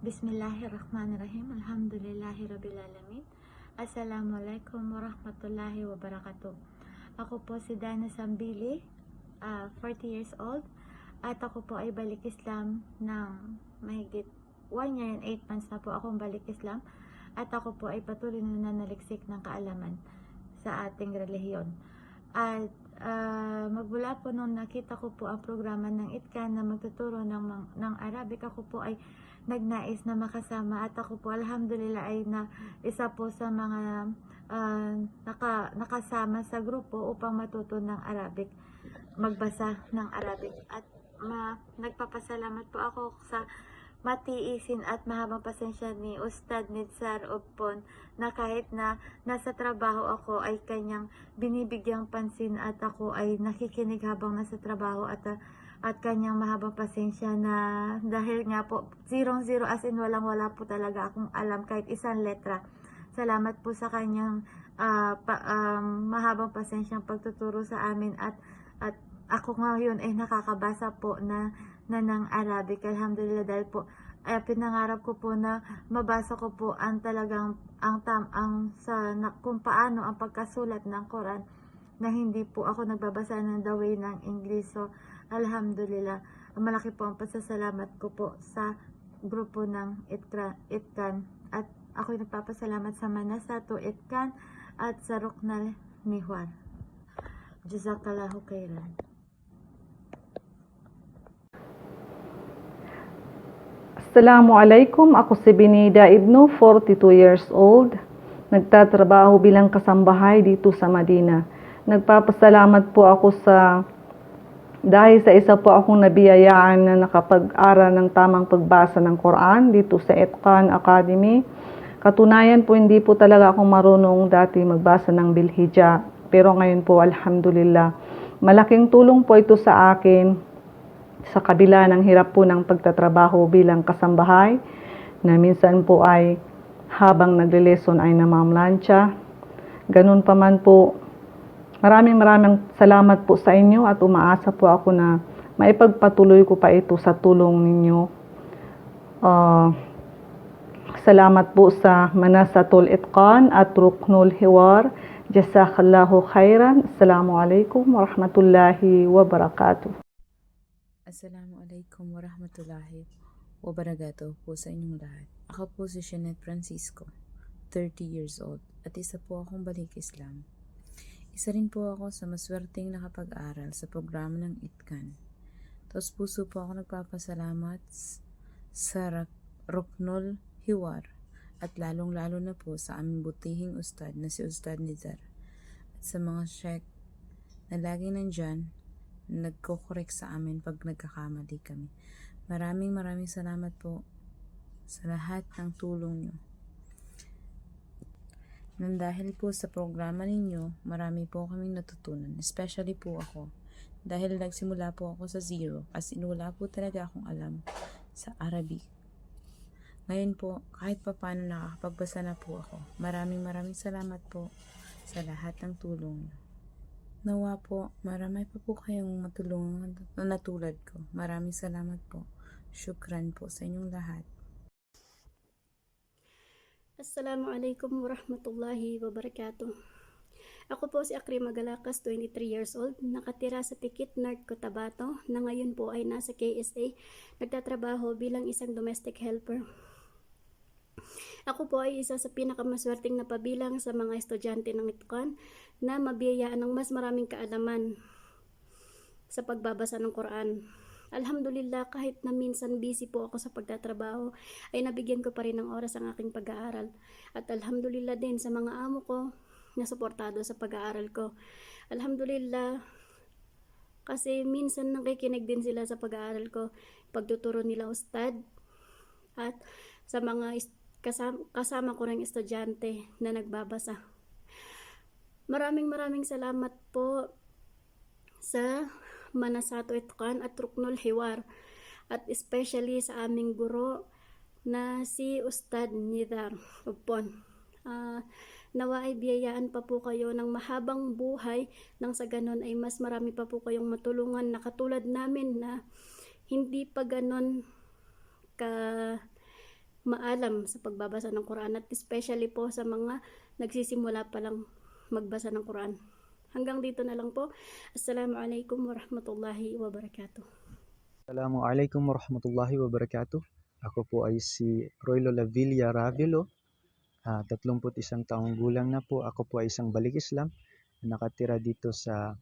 Bismillahirrahmanirrahim. Alhamdulillahirrabbilalamin. Assalamualaikum warahmatullahi wabarakatuh. Ako po si Dana Sambili, 40 years old. At ako po ay balik Islam ng mahigit 1 year and 8 months na po akong balik Islam. At ako po ay patuloy na nanaliksik ng kaalaman sa ating relihiyon. At magmula po nung nakita ko po ang programa ng ITCAN na magtuturo ng Arabic, ako po ay nagnais na makasama at ako po alhamdulillah ay na isa po sa mga nakasama sa grupo upang matuto ng Arabic, magbasa ng Arabic. At nagpapasalamat po ako sa matiisin at mahabang pasensya ni Ustad Nidzar Upon na kahit na nasa trabaho ako ay kanyang binibigyang pansin at ako ay nakikinig habang nasa trabaho at kanyang mahabang pasensya na dahil nga po 0-0 as in wala po talaga akong alam kahit isang letra. Salamat po sa kanyang mahabang pasensyang pagtuturo sa amin at ako ngayon ay nakakabasa po na ng Arabic, alhamdulillah, dahil po pinangarap ko po na mabasa ko po ang talagang kung paano ang pagkasulat ng Quran na hindi po ako nagbabasa ng the way ng English. So alhamdulillah, malaki po ang pasasalamat ko po sa grupo ng ITCAN at ako'y nagpapasalamat sa Manasato ITCAN at sa Ruknul Hiwar. Jazakallahu khairan. Assalamualaikum, ako si Binida Ibnu, 42 years old. Nagtatrabaho bilang kasambahay dito sa Madina. Nagpapasalamat po ako dahil sa isa po akong nabiyayaan na nakapag-aral ng tamang pagbasa ng Quran dito sa ITCAN Academy. Katunayan po hindi po talaga ako marunong dati magbasa ng Bilhija. Pero ngayon po alhamdulillah, malaking tulong po ito sa akin sa kabila ng hirap po ng pagtatrabaho bilang kasambahay na minsan po ay habang nagle-lesson ay namamlansya. Ganun pa man po, maraming salamat po sa inyo at umaasa po ako na maipagpatuloy ko pa ito sa tulong ninyo. Salamat po sa Manasatul ITCAN at Ruknul Hiwar. Jazakallahu khairan. Assalamualaikum warahmatullahi wabarakatuh. Assalamualaikum warahmatullahi wabarakatuh po sa inyong lahat. Ako po si Jeanette Francisco, 30 years old, at isa po akong balik Islam. Isa rin po ako sa maswerteng nakapag-aral sa programa ng ITCAN. Taos puso po ako nagpapasalamat sa Ruknul Hiwar at lalong-lalo na po sa aming butihing ustad na si Ustad Nidzar at sa mga sheikh na laging nandyan nagko-correct sa amin pag nagkakamali kami. Maraming salamat po sa lahat ng tulong nyo. Nang dahil po sa programa ninyo, marami po kaming natutunan, especially po ako. Dahil nagsimula po ako sa zero, as in wala po talaga akong alam sa Arabic. Ngayon po, kahit pa paano nakakapagbasa na po ako. Maraming salamat po sa lahat ng tulong nyo. Nawa po, marami pa po kayong matulungan na tulad ko. Maraming salamat po. Syukran po sa inyong lahat. Assalamualaikum warahmatullahi wabarakatuh. Ako po si Akri Magalakas, 23 years old, nakatira sa Tikit, North Cotabato, na ngayon po ay nasa KSA, nagtatrabaho bilang isang domestic helper. Ako po ay isa sa pinakamaswerteng na pabilang sa mga estudyante ng ITCAN na mabiyayaan ng mas maraming kaalaman sa pagbabasa ng Quran. Alhamdulillah, kahit na minsan busy po ako sa pagtatrabaho, ay nabigyan ko pa rin ng oras ang aking pag-aaral. At alhamdulillah din sa mga amo ko na suportado sa pag-aaral ko. Alhamdulillah, kasi minsan nakikinig din sila sa pag-aaral ko, pagtuturo nila ustad, at sa mga kasama ko ng estudyante na nagbabasa. Maraming salamat po sa Manasato ITCAN at Ruknul Hiwar, at especially sa aming guro na si Ustad Nidzar Upon. Nawa ay biyayaan pa po kayo ng mahabang buhay nang sa ganon ay mas marami pa po kayong matulungan na katulad namin na hindi pa ganon maalam sa pagbabasa ng Quran at especially po sa mga nagsisimula pa lang magbasa ng Quran. Hanggang dito na lang po. Assalamualaikum warahmatullahi wabarakatuh. Assalamualaikum warahmatullahi wabarakatuh. Ako po ay si Roylo Lavilla Ravilo. 31 taong gulang na po. Ako po ay isang balik Islam na nakatira dito sa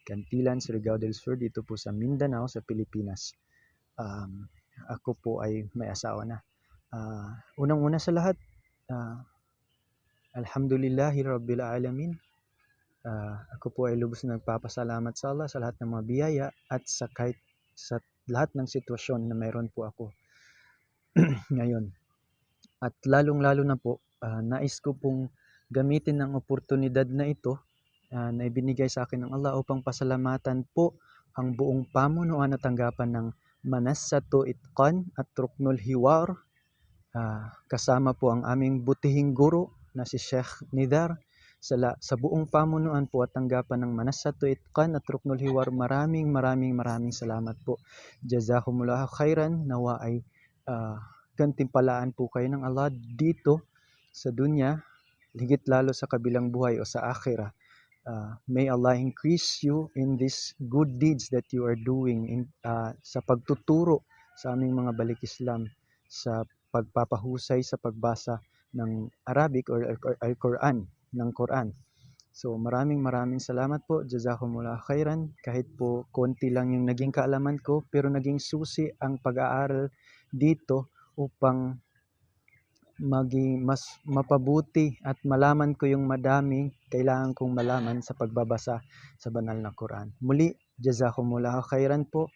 Cantilan, Surigao del Sur, dito po sa Mindanao, sa Pilipinas. Ako po ay may asawa na. Unang-una sa lahat, alhamdulillahi rabbil alamin. Ako po ay lubos na nagpapasalamat sa Allah sa lahat ng mga biyaya at sa kahit sa lahat ng sitwasyon na mayroon po ako ngayon. At lalong-lalo na po, nais ko pong gamitin ng oportunidad na ito na ibinigay sa akin ng Allah upang pasalamatan po ang buong pamunuan at tanggapan ng Manassatu Itqan at Ruknul Hiwar, kasama po ang aming butihing guro na si Sheikh Nidar. Sa buong pamunuan po at tanggapan ng Manassatu Itqan at Ruknul Hiwar, maraming salamat po. Jazakumullahu khairan. Nawa ay gantimpalaan po kayo ng Allah dito sa dunya, higit lalo sa kabilang buhay o sa akhirah. May Allah increase you in these good deeds that you are doing sa pagtuturo sa aming mga balik Islam, sa pagpapahusay sa pagbasa ng Arabic or Al-Quran, ng Quran. So maraming salamat po. Jazakumullah khairan. Kahit po konti lang yung naging kaalaman ko, pero naging susi ang pag-aaral dito upang maging mas mapabuti at malaman ko yung madami kailangan kong malaman sa pagbabasa sa banal na Quran. Muli, jazakumullahu khairan po.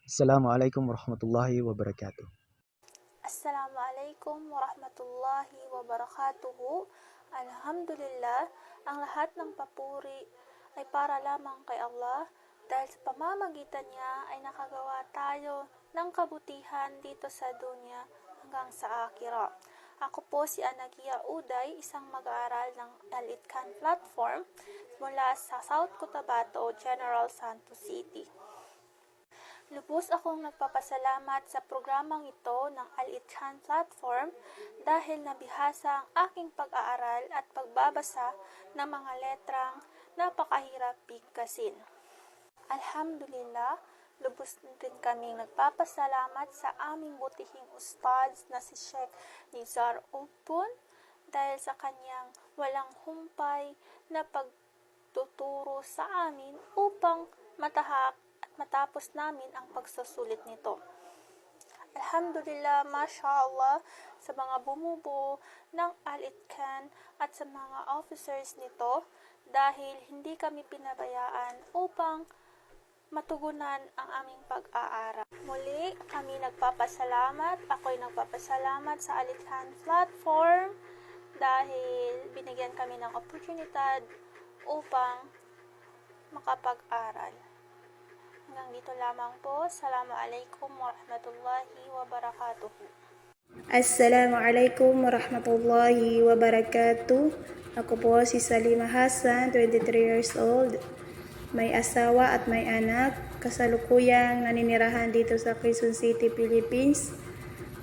Assalamualaikum warahmatullahi wabarakatuh. Assalamualaikum warahmatullahi wabarakatuh. Alhamdulillah, ang lahat ng papuri ay para lamang kay Allah dahil sa pamamagitan niya ay nakagawa tayo ng kabutihan dito sa dunya hanggang sa akhirah. Ako po si Anagia Uday, isang mag-aaral ng Al-Itqan platform mula sa South Cotabato, General Santos City. Lubos akong nagpapasalamat sa programang ito ng Al-Itqan platform dahil nabihasa ang aking pag-aaral at pagbabasa ng mga letrang napakahirap bigkasin. Alhamdulillah, lubos din kaming nagpapasalamat sa aming butihing ustads na si Sheikh Nizar Upon dahil sa kanyang walang humpay na pagtuturo sa amin upang matahak at matapos namin ang pagsusulit nito. Alhamdulillah, mashallah, sa mga bumubuo ng Al-Itqan at sa mga officers nito dahil hindi kami pinabayaan upang matugunan ang aming pag-aaral. Muli, kami nagpapasalamat. Ako'y nagpapasalamat sa Al-Itqan platform dahil binigyan kami ng oportunidad upang makapag-aral. Hanggang dito lamang po. Assalamualaikum warahmatullahi wabarakatuh. Assalamualaikum warahmatullahi wabarakatuh. Ako po si Salima Hassan, 23 years old. May asawa at may anak. Kasalukuyang naninirahan dito sa Quezon City, Philippines.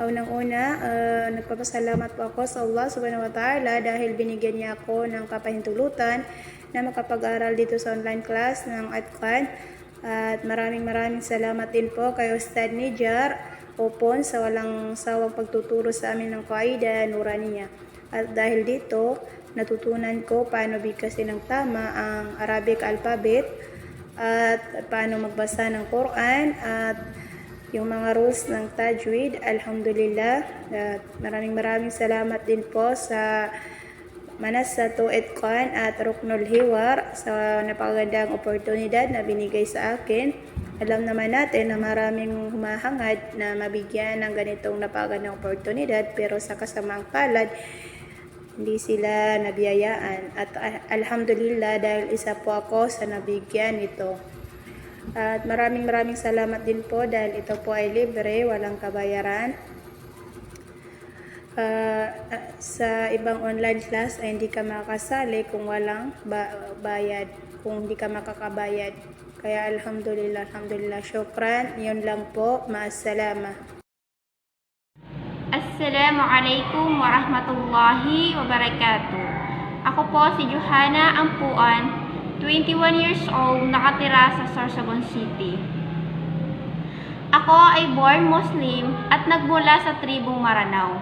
Unang-una, nagpapasalamat po ako sa Allah subhanahu wa ta'ala dahil binigyan niya ako ng kapahintulutan na makapag-aral dito sa online class ng Al-Itqan. At maraming salamat din po kay Ustad Nidar Upon sa walang sawang pagtuturo sa amin ng Qaida Nuraniya. At dahil dito, natutunan ko paano bigkasin ng tama ang Arabic alphabet at paano magbasa ng Quran at yung mga rules ng Tajweed. Alhamdulillah. At maraming salamat din po sa Manassatu Itqan at Ruknul Hiwar sa napakagandang oportunidad na binigay sa akin. Alam naman natin na maraming humahangad na mabigyan ng ganitong napakagandang oportunidad pero sa kasamaang palad, hindi sila nabiyayaan. At alhamdulillah dahil isa po ako sa nabigyan ito. At maraming salamat din po dahil ito po ay libre, walang kabayaran. Sa ibang online class ay hindi ka makakasali kung walang bayad, kung hindi ka makakabayad. Kaya alhamdulillah, syukran. Yun lang po. Ma'assalama. Assalamualaikum warahmatullahi wabarakatuh. Ako po si Johanna Ampuan, 21 years old, nakatira sa Sorsogon City. Ako ay born Muslim at nagmula sa tribong Maranao.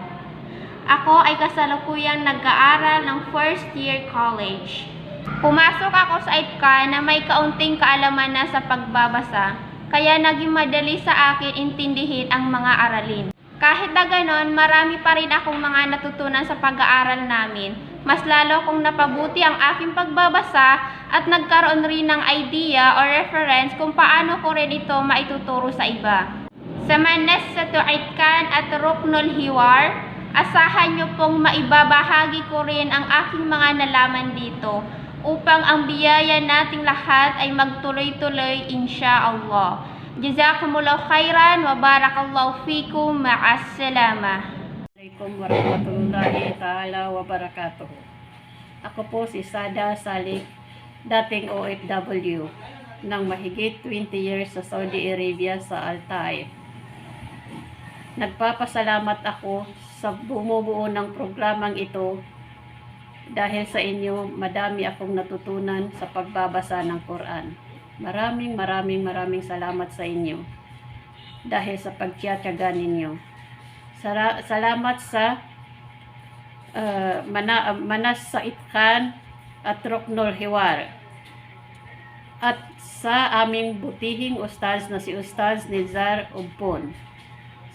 Ako ay kasalukuyang nag-aaral ng first year college. Pumasok ako sa ITCA na may kaunting kaalaman na sa pagbabasa, kaya naging madali sa akin intindihin ang mga aralin. Kahit na ganon, marami pa rin akong mga natutunan sa pag-aaral namin. Mas lalo kong napabuti ang aking pagbabasa at nagkaroon rin ng idea o reference kung paano ko rin ito maituturo sa iba. Sa Manas sa Tu'itkan at Ruknul Hiwar, asahan niyo pong maibabahagi ko rin ang aking mga nalaman dito upang ang biyaya nating lahat ay magtuloy-tuloy insyaallah. Jazakumullahu khairan wa barakallahu fikum, ma'assalama. Assalamualaikum warahmatullahi ta'ala wabarakatuh. Ako po si Sada Salik, dating OFW, ng mahigit 20 years sa Saudi Arabia sa Al-Taif. Nagpapasalamat ako sa bumubuo ng programang ito dahil sa inyo madami akong natutunan sa pagbabasa ng Quran. Maraming salamat sa inyo dahil sa pagtiyatiyaga ninyo. Salamat sa Manas sa Itkan at Ruknul Hiwar at sa aming butihing ustaz na si Ustaz Nizar Ubpon.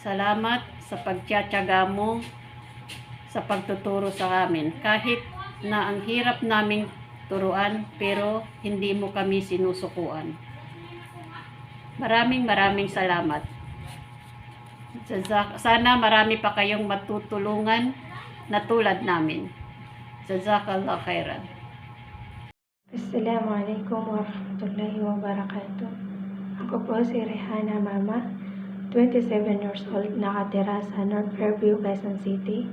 Salamat sa pagtiyatiyaga mo sa pagtuturo sa amin. Kahit na ang hirap naming turuan, pero hindi mo kami sinusukuan. Maraming salamat. Sana marami pa kayong matutulungan na tulad namin. Jazakallah khairan. Assalamualaikum warahmatullahi wabarakatuh. Ako po si Rehana Mama, 27 years old, nakatira sa North Fairview, Quezon City.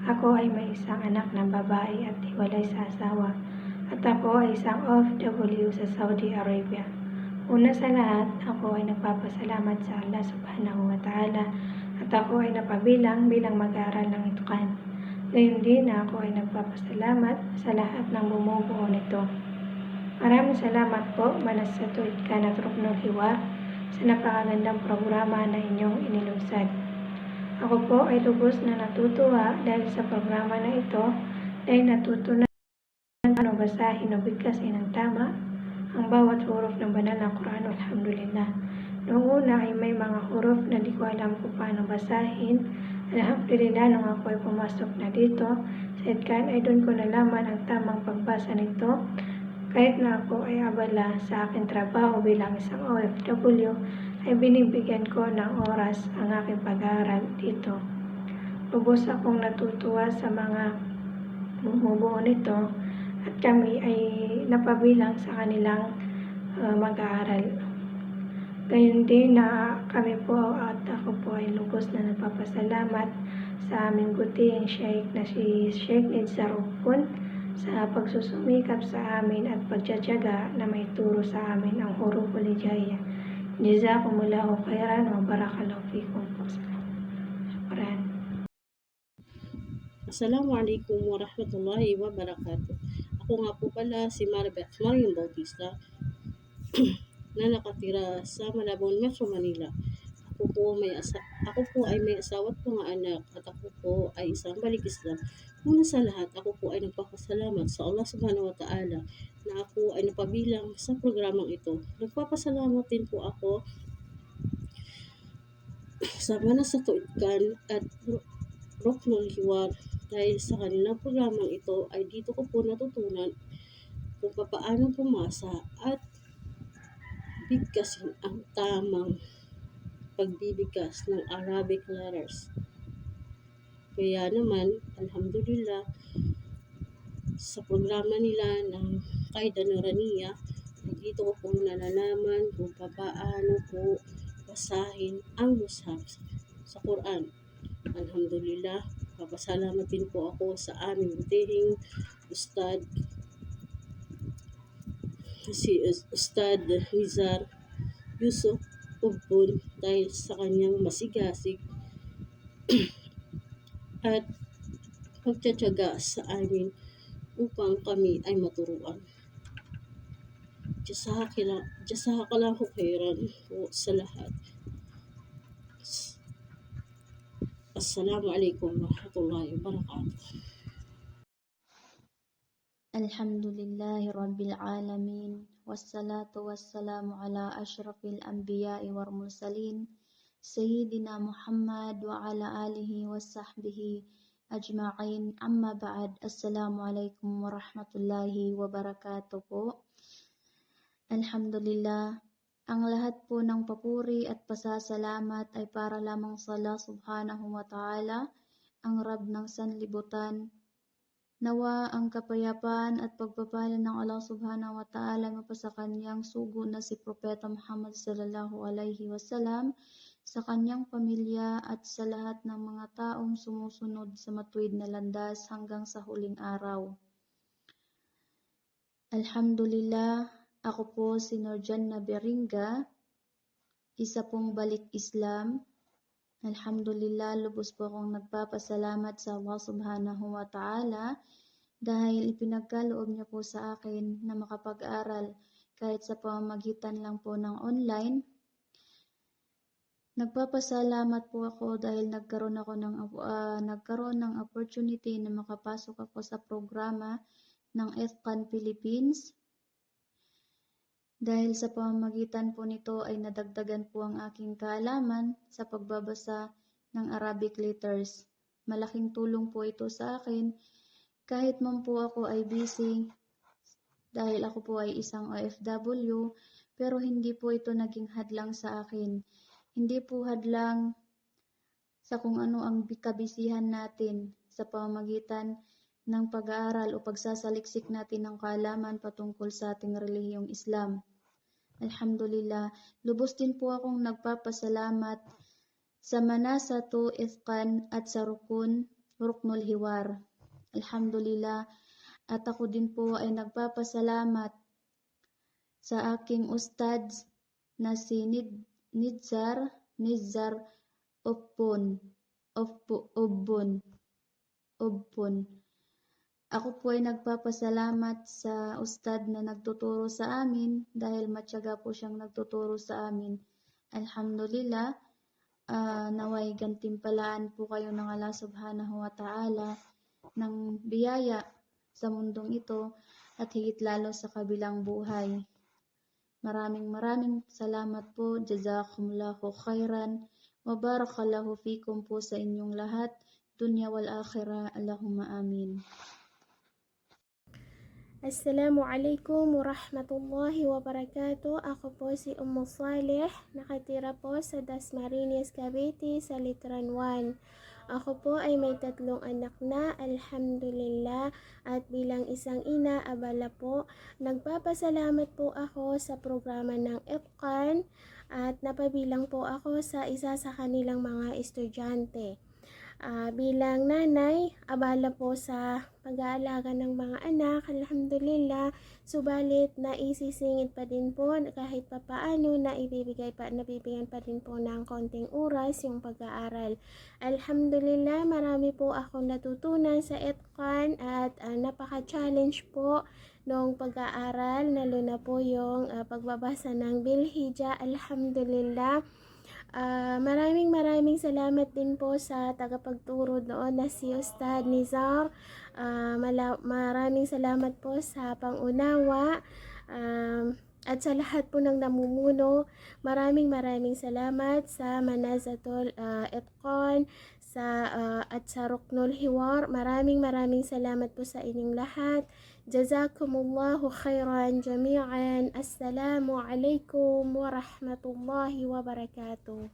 Ako ay may isang anak na babae at hiwalay sa asawa. At ako ay isang OFW sa Saudi Arabia. Una sa lahat, ako ay nagpapasalamat sa Allah subhanahu wa ta'ala at ako ay napabilang bilang mag-aaral ng Itqan. Gayun din na ako ay nagpapasalamat sa lahat ng bumubuo nito. Maraming salamat po, Manas sa Tu'itkan at Ruknul Hiwar, sa napakagandang programa na inyong inilunsad. Ako po ay lubos na natutuwa dahil sa programa na ito dahil natutunan paano basahin o bigkasin ng tama ang bawat huruf ng banal na Quran. Alhamdulillah. Noong una ay may mga huruf na di ko alam kung paano basahin. Alhamdulillah, nung ako ay pumasok na dito sa Itkan ay doon ko nalaman ang tamang pagbasa nito. Kahit na ako ay abala sa aking trabaho bilang isang OFW, ay binibigyan ko ng oras ang aking pag-aaral dito. Lubos akong natutuwa sa mga bumubuo nito at kami ay napabilang sa kanilang mag-aaral. Gayun din na kami po at ako po ay lubos na nagpapasalamat sa aming butihing Sheikh na si Sheikh Nizar Ubpon sa pagsusumikap sa amin at pagtsatsaga na may turo sa amin ang huruful hijaiyah. Jazakumullahu khairan wa barakallahu fikum. Shukran. Assalamualaikum warahmatullahi wabarakatuh. Ako nga po pala si Mariam Bautista na nakatira sa Malabon, Metro Manila. Ako po ay may asawa at mga anak at ako po ay isang balik Islam. Una sa lahat, ako po ay nagpapasalamat sa Allah subhanahu wa ta'ala na ako ay napabilang sa programang ito. Nagpapasalamat din po ako sa Manas sa Tu'itkan at Ruknul Hiwar dahil sa kanilang programang ito ay dito ko po natutunan kung paano pumasa at bigkasin ang tamang pagbibigkas ng Arabic letters. Kaya naman, alhamdulillah, sa programa nila ng Qaida Nuraniya, ay dito ko po nalalaman kung paano po basahin ang mushaf sa Quran. Alhamdulillah, papasalamat din po ako sa aming butihing Ustad, si Ustad Nizar Ubpon dahil sa kanyang masigasig at pagtsatsaga sa amin upang kami ay maturuan. Jazakallahu khairan po sa lahat. Assalamualaikum warahmatullahi wabarakatuh. Alhamdulillahi Rabbil Alamin. Wassalatu wassalamu ala ashrafil anbiya'i wal mursalin. Sayyidina Muhammad wa ala alihi wa sahbihi ajma'in. Amma ba'd. Assalamualaikum warahmatullahi wabarakatuh po. Alhamdulillah. Ang lahat po ng papuri at pasasalamat ay para lamang sa Allah subhanahu wa ta'ala, ang Rab ng sanlibutan. Nawa ang kapayapaan at pagpapala ng Allah subhanahu wa ta'ala mapasa kanyang sugo na si Propeta Muhammad sallallahu alaihi wasallam, sa kanyang pamilya at sa lahat ng mga taong sumusunod sa matuwid na landas hanggang sa huling araw. Alhamdulillah, ako po si Nurjanna Beringa, isa pong balik Islam. Alhamdulillah, lubos po akong nagpapasalamat sa Allah subhanahu wa ta'ala dahil ipinagkaloob niya po sa akin na makapag-aral kahit sa pamamagitan lang po ng online. Nagpapasalamat po ako dahil nagkaroon ng opportunity na makapasok ako sa programa ng ETHCAN Philippines. Dahil sa pamamagitan po nito ay nadagdagan po ang aking kaalaman sa pagbabasa ng Arabic letters. Malaking tulong po ito sa akin kahit man po ako ay busy dahil ako po ay isang OFW, pero hindi po ito naging hadlang sa akin. Hindi po hadlang sa kung ano ang kabisihan natin sa pamamagitan ng pag-aaral o pagsasaliksik natin ng kaalaman patungkol sa ating relihiyong Islam. Alhamdulillah, lubos din po akong nagpapasalamat sa Manasatu ETHCAN at sa Ruknul Hiwar. Alhamdulillah, at ako din po ay nagpapasalamat sa aking ustads na si Nizar Obpon. Ako po ay nagpapasalamat sa ustad na nagtuturo sa amin dahil matyaga po siyang nagtuturo sa amin. Alhamdulillah, naway gantimpalaan po kayo ng Allah subhanahu wa ta'ala ng biyaya sa mundong ito at higit lalo sa kabilang buhay. Maraming salamat po. Jazakumullahu khairan. Wa barakallahu fikum po sa inyong lahat. Dunya wal akhirah. Allahumma amin. Assalamualaikum warahmatullahi wabarakatuh. Ako po si Saleh, nakatira po sa Dasmariñas, Cavite sa Litran 1. Ako po ay may 3 anak na, alhamdulillah, at bilang isang ina, abala po, nagpapasalamat po ako sa programa ng ETHCAN at napabilang po ako sa isa sa kanilang mga estudyante. Bilang nanay, abala po sa pag-aalaga ng mga anak, alhamdulillah, subalit naisisingit pa din po kahit papaano na nabibigyan pa din po ng konting oras yung pag-aaral. Alhamdulillah, marami po akong natutunan sa ETHCAN at napaka-challenge po noong pag-aaral, lalo na po yung pagbabasa ng Bilhija, alhamdulillah. Maraming salamat din po sa tagapagturo doon na si Ustad Nizar. Maraming salamat po sa pangunawa at sa lahat po ng namumuno. Maraming salamat sa Manazatul ETHCAN at sa Ruknul Hiwar. Maraming salamat po sa inyong lahat. Jazakumullahu khairan jami'an. Assalamu alaikum warahmatullahi wabarakatuh.